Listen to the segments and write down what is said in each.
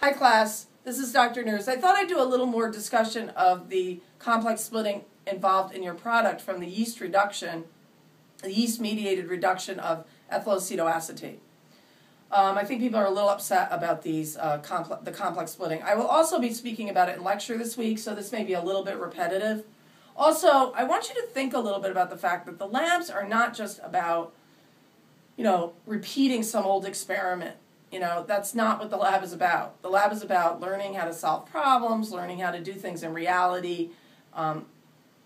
Hi class, this is Dr. Nerz. I thought I'd do a little more discussion of the complex splitting involved in your product from the yeast reduction, the yeast-mediated reduction of ethyl acetoacetate. I think people are a little upset about these the complex splitting. I will also be speaking about it in lecture this week, so this may be a little bit repetitive. Also, I want you to think a little bit about the fact that the labs are not just about, repeating some old experiment. That's not what the lab is about. The lab is about learning how to solve problems, learning how to do things in reality.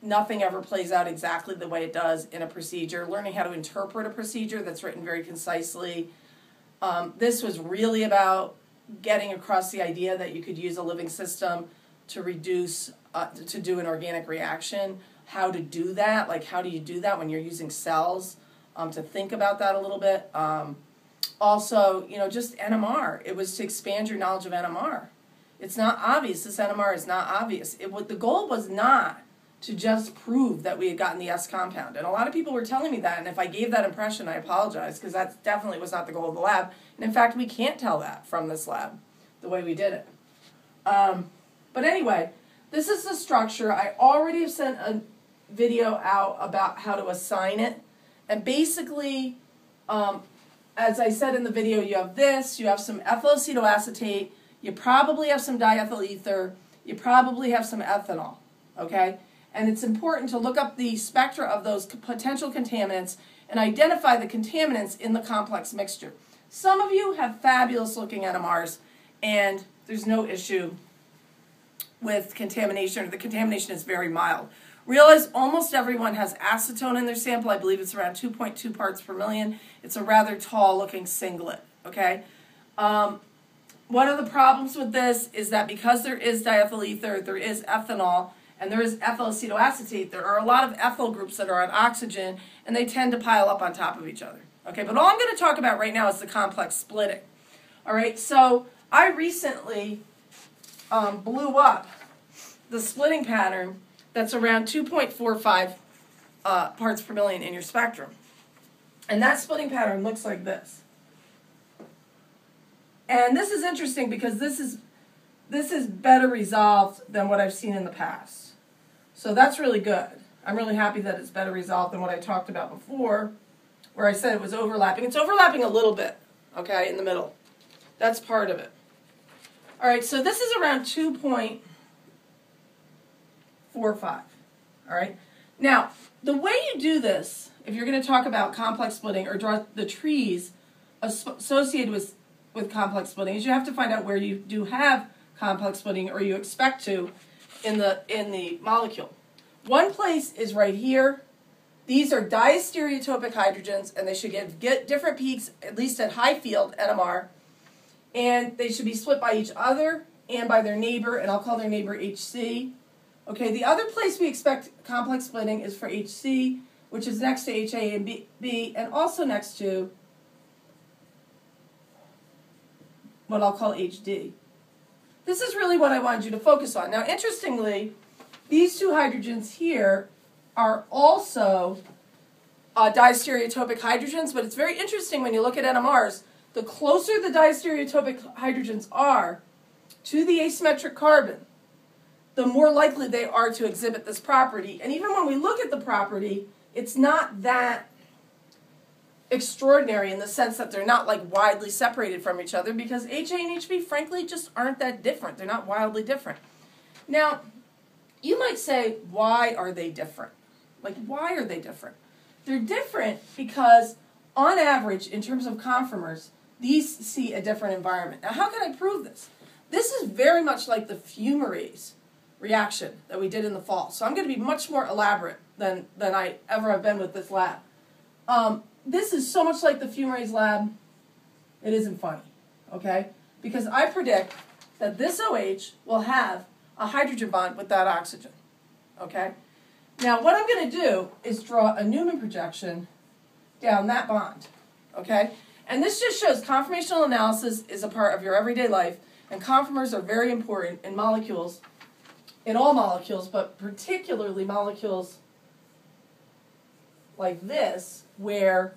Nothing ever plays out exactly the way it does in a procedure. Learning how to interpret a procedure that's written very concisely. This was really about getting across the idea that you could use a living system to reduce, to do an organic reaction. How to do that, like how do you do that when you're using cells? To think about that a little bit. Also, just NMR. It was to expand your knowledge of NMR. It's not obvious. This NMR is not obvious. The goal was not to just prove that we had gotten the S compound. And a lot of people were telling me that, and if I gave that impression, I apologize, because that definitely was not the goal of the lab. And in fact, we can't tell that from this lab, the way we did it. But anyway, this is the structure. I already have sent a video out about how to assign it. And basically, as I said in the video, you have this, you have some ethyl acetoacetate, you probably have some diethyl ether, you probably have some ethanol, okay? And it's important to look up the spectra of those potential contaminants and identify the contaminants in the complex mixture. Some of you have fabulous looking NMRs, and there's no issue with contamination, or the contamination is very mild. Realize almost everyone has acetone in their sample. I believe it's around 2.2 parts per million. It's a rather tall looking singlet, okay? One of the problems with this is that because there is diethyl ether, there is ethanol, and there is ethyl acetoacetate, there are a lot of ethyl groups that are on oxygen, and they tend to pile up on top of each other, okay? But all I'm going to talk about right now is the complex splitting, all right? So I recently blew up the splitting pattern that's around 2.45 parts per million in your spectrum. And that splitting pattern looks like this. And this is interesting because this is better resolved than what I've seen in the past. So that's really good. I'm really happy that it's better resolved than what I talked about before, where I said it was overlapping. It's overlapping a little bit, okay, in the middle. That's part of it. All right, so this is around 2.45. All right. Now, the way you do this, if you're going to talk about complex splitting or draw the trees associated with complex splitting, is you have to find out where you do have complex splitting, or you expect to, in the molecule. One place is right here. These are diastereotopic hydrogens, and they should get different peaks, at least at high field NMR, and they should be split by each other and by their neighbor, and I'll call their neighbor HC. Okay, the other place we expect complex splitting is for HC, which is next to HA and B, and also next to what I'll call HD. This is really what I wanted you to focus on. Now, interestingly, these two hydrogens here are also diastereotopic hydrogens, but it's very interesting when you look at NMRs, the closer the diastereotopic hydrogens are to the asymmetric carbon, the more likely they are to exhibit this property. And even when we look at the property, it's not that extraordinary in the sense that they're not like widely separated from each other, because HA and HB frankly just aren't that different. They're not wildly different. Now, you might say, why are they different? Like, why are they different? They're different because, on average, in terms of conformers, these see a different environment. Now, how can I prove this? This is very much like the fumarase reaction that we did in the fall. So I'm going to be much more elaborate than I ever have been with this lab. This is so much like the fumarase lab, it isn't funny, okay? Because I predict that this OH will have a hydrogen bond with that oxygen, okay? Now, what I'm going to do is draw a Newman projection down that bond, okay? And this just shows conformational analysis is a part of your everyday life, and conformers are very important in molecules, in all molecules, but particularly molecules like this, where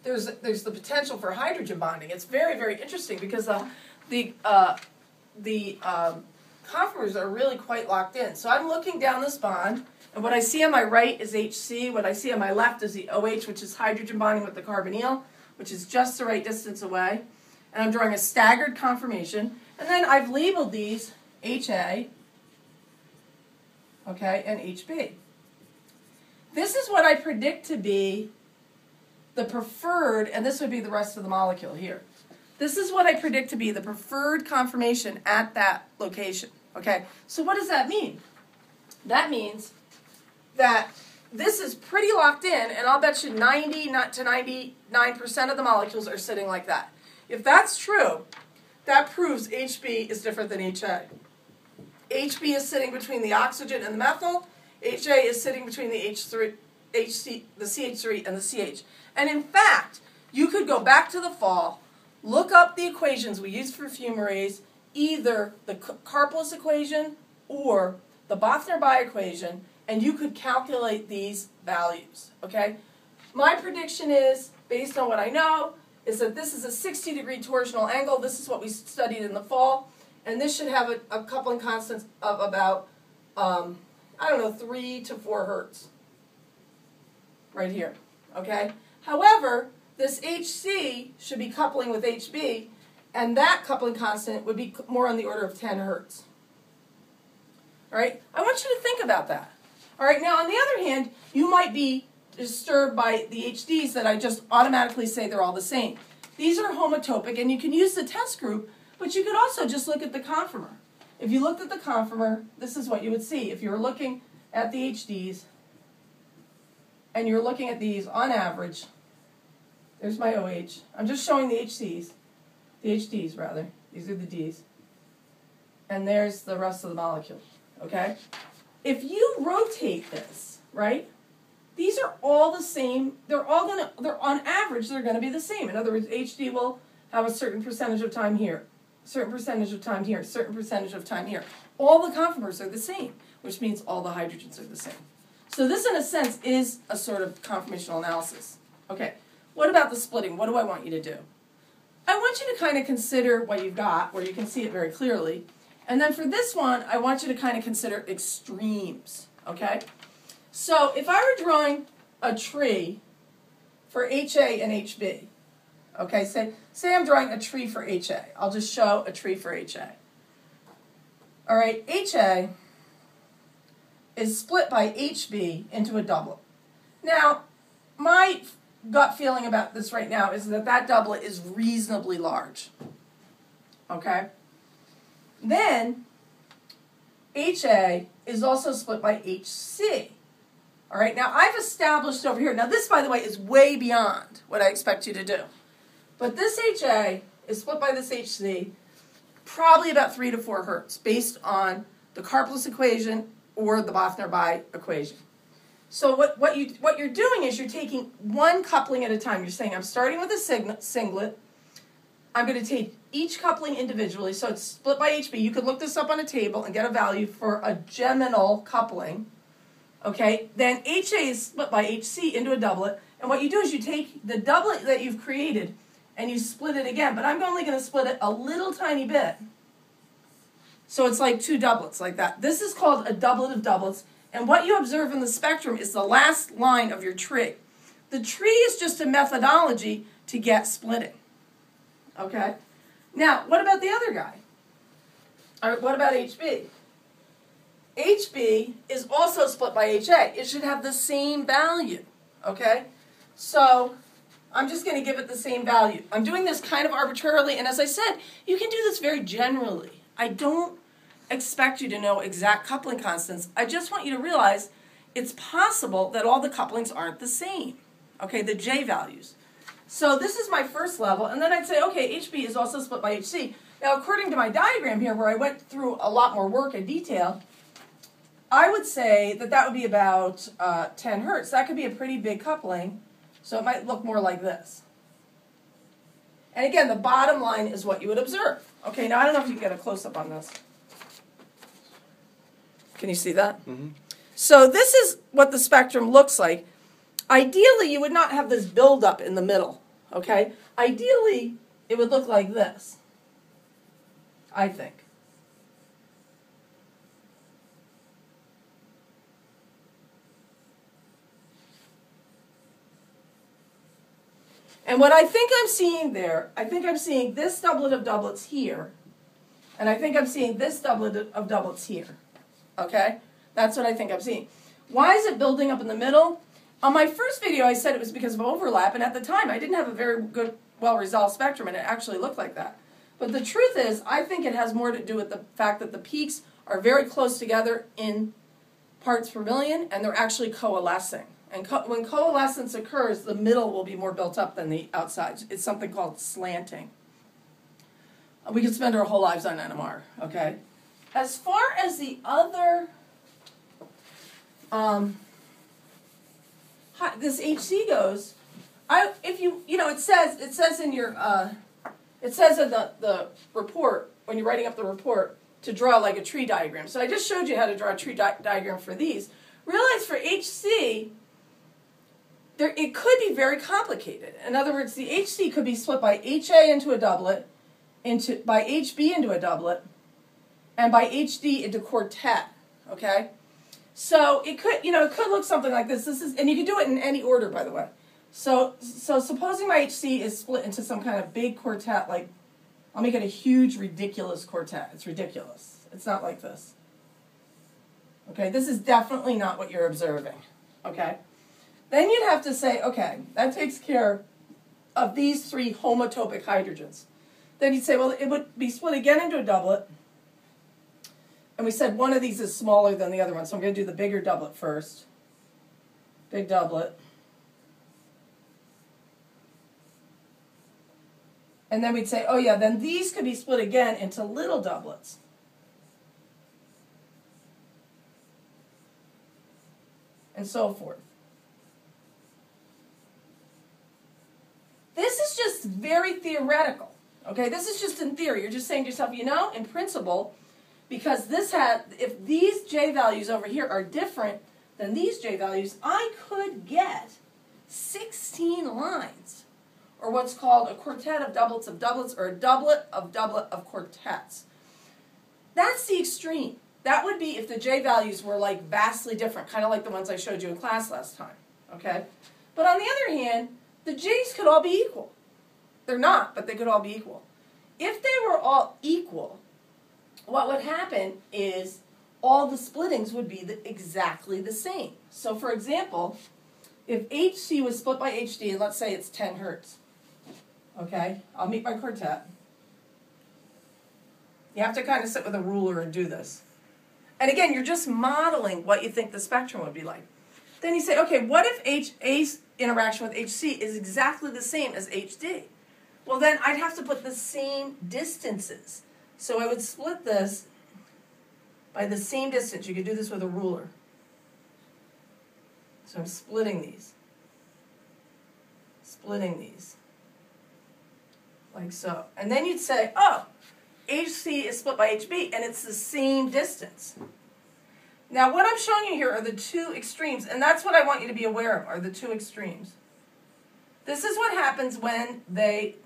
there's the potential for hydrogen bonding. It's very, very interesting because the conformers are really quite locked in. So I'm looking down this bond, and what I see on my right is HC. What I see on my left is the OH, which is hydrogen bonding with the carbonyl, which is just the right distance away. And I'm drawing a staggered conformation. And then I've labeled these HA, okay, and HB. This is what I predict to be the preferred, and this would be the rest of the molecule here. This is what I predict to be the preferred conformation at that location. Okay, so what does that mean? That means that this is pretty locked in, and I'll bet you 90 to 99% of the molecules are sitting like that. If that's true, that proves HB is different than HA. HB is sitting between the oxygen and the methyl. HA is sitting between the the CH3 and the CH. And in fact, you could go back to the fall, look up the equations we use for fumaries, either the Karplus equation or the Bothner-Bai equation, and you could calculate these values, okay? My prediction is, based on what I know, is that this is a 60-degree torsional angle. This is what we studied in the fall, and this should have a coupling constant of about, 3 to 4 hertz, right here, okay? However, this HC should be coupling with HB, and that coupling constant would be more on the order of 10 hertz. All right? I want you to think about that. All right? Now, on the other hand, you might be disturbed by the HDs that I just automatically say they're all the same. These are homotopic, and you can use the test group, but you could also just look at the conformer. If you looked at the conformer, this is what you would see. If you were looking at the HDs, and you're looking at these on average, there's my OH. I'm just showing the HCs, the HDs rather. These are the Ds. And there's the rest of the molecule, okay? If you rotate this, right, these are all the same. They're on average, they're gonna be the same. In other words, HD will have a certain percentage of time here, certain percentage of time here, certain percentage of time here. All the conformers are the same, which means all the hydrogens are the same. So this, in a sense, is a sort of conformational analysis. Okay, what about the splitting? What do I want you to do? I want you to kind of consider what you've got, where you can see it very clearly. And then for this one, I want you to kind of consider extremes, okay? So if I were drawing a tree for HA and HB, okay, say I'm drawing a tree for HA. I'll just show a tree for HA. All right, HA is split by HB into a doublet. Now, my gut feeling about this right now is that that doublet is reasonably large, okay? Then, HA is also split by HC. All right, now I've established over here, now this, by the way, is way beyond what I expect you to do. But this HA is split by this HC, probably about 3 to 4 hertz, based on the Karplus equation or the Bothner-Bai equation. So what you're doing is you're taking one coupling at a time. You're saying, I'm starting with a singlet. I'm going to take each coupling individually, so it's split by HB. You could look this up on a table and get a value for a geminal coupling. Okay, then HA is split by HC into a doublet, and what you do is you take the doublet that you've created and you split it again, but I'm only going to split it a little tiny bit. So it's like 2 doublets like that. This is called a doublet of doublets, and what you observe in the spectrum is the last line of your tree. The tree is just a methodology to get splitting. Okay? Now, what about the other guy? All right, what about HB? HB is also split by HA. It should have the same value, okay? So I'm just going to give it the same value. I'm doing this kind of arbitrarily, and as I said, you can do this very generally. I don't expect you to know exact coupling constants. I just want you to realize it's possible that all the couplings aren't the same, okay, the J values. So this is my first level, and then I'd say, okay, HB is also split by HC. Now, according to my diagram here, where I went through a lot more work and detail, I would say that that would be about 10 hertz. That could be a pretty big coupling, so it might look more like this. And again, the bottom line is what you would observe. Okay, now I don't know if you can get a close-up on this. Can you see that? Mm-hmm. So this is what the spectrum looks like. Ideally, you would not have this buildup in the middle, Okay? Ideally, it would look like this, I think. And what I think I'm seeing there, I think I'm seeing this doublet of doublets here, and I think I'm seeing this doublet of doublets here. Okay? That's what I think I'm seeing. Why is it building up in the middle? On my first video, I said it was because of overlap, and at the time, I didn't have a very good, well-resolved spectrum, and it actually looked like that. But the truth is, I think it has more to do with the fact that the peaks are very close together in parts per million, and they're actually coalescing. And when coalescence occurs, the middle will be more built up than the outside. It's something called slanting. We could spend our whole lives on NMR, okay? As far as the other, this HC goes, it says in your, it says in the report, when you're writing up the report, to draw like a tree diagram. So I just showed you how to draw a tree diagram for these. Realize for HC, it could be very complicated. In other words, the HC could be split by HA into a doublet, by HB into a doublet, and by HD into quartet. Okay, so it could look something like this. And you can do it in any order, by the way. So supposing my HC is split into some kind of big quartet, like I'll make it a huge, ridiculous quartet. It's ridiculous. It's not like this. Okay, this is definitely not what you're observing. Okay. Then you'd have to say, okay, that takes care of these three homotopic hydrogens. Then you'd say, well, it would be split again into a doublet. And we said one of these is smaller than the other one, so I'm going to do the bigger doublet first. Big doublet. And then we'd say, oh yeah, then these could be split again into little doublets. And so forth. This is just very theoretical, okay? This is just in theory. You're just saying to yourself, in principle, because if these J values over here are different than these J values, I could get 16 lines, or what's called a quartet of doublets, or a doublet of quartets. That's the extreme. That would be if the J values were like vastly different, kind of like the ones I showed you in class last time, okay? But on the other hand, the J's could all be equal. They're not, but they could all be equal. If they were all equal, what would happen is all the splittings would be exactly the same. So for example, if HC was split by HD, and let's say it's 10 hertz, okay? I'll meet my quartet. You have to kind of sit with a ruler and do this. And again, you're just modeling what you think the spectrum would be like. Then you say, okay, what if HA's interaction with HC is exactly the same as HD? Well, then I'd have to put the same distances. So I would split this by the same distance. You could do this with a ruler. So I'm splitting these. Like so. And then you'd say, oh, HC is split by HB, and it's the same distance. Now, what I'm showing you here are the two extremes, and that's what I want you to be aware of, are the two extremes. This is what happens when it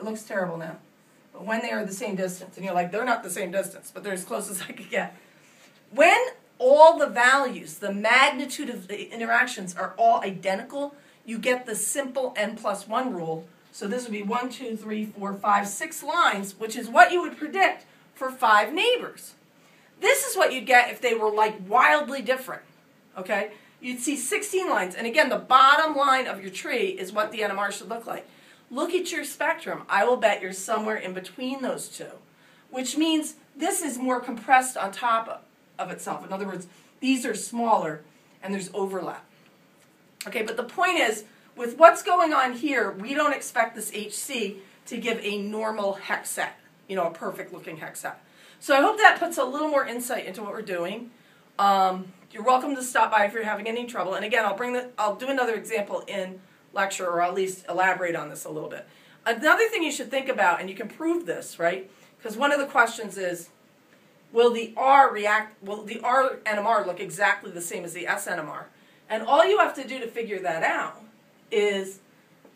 looks terrible now, but when they are the same distance, and you're like, they're not the same distance, but they're as close as I could get. When all the values, the magnitude of the interactions are all identical, you get the simple n+1 rule. So this would be 1, 2, 3, 4, 5, 6 lines, which is what you would predict for 5 neighbors. This is what you'd get if they were like wildly different, okay? You'd see 16 lines. And again, the bottom line of your tree is what the NMR should look like. Look at your spectrum. I will bet you're somewhere in between those two, which means this is more compressed on top of itself. In other words, these are smaller and there's overlap. Okay, but the point is, with what's going on here, we don't expect this HC to give a normal hex set, a perfect looking hex set. So I hope that puts a little more insight into what we're doing. You're welcome to stop by if you're having any trouble. And again, I'll do another example in lecture, or at least elaborate on this a little bit. Another thing you should think about, and you can prove this, right? Because one of the questions is, will the R NMR look exactly the same as the S NMR? And all you have to do to figure that out is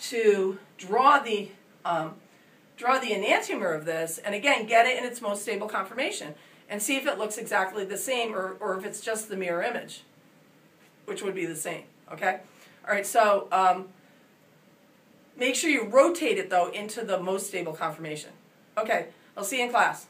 to draw the enantiomer of this, and again, get it in its most stable conformation, and see if it looks exactly the same, or if it's just the mirror image, which would be the same, okay? All right, so make sure you rotate it, though, into the most stable conformation. Okay, I'll see you in class.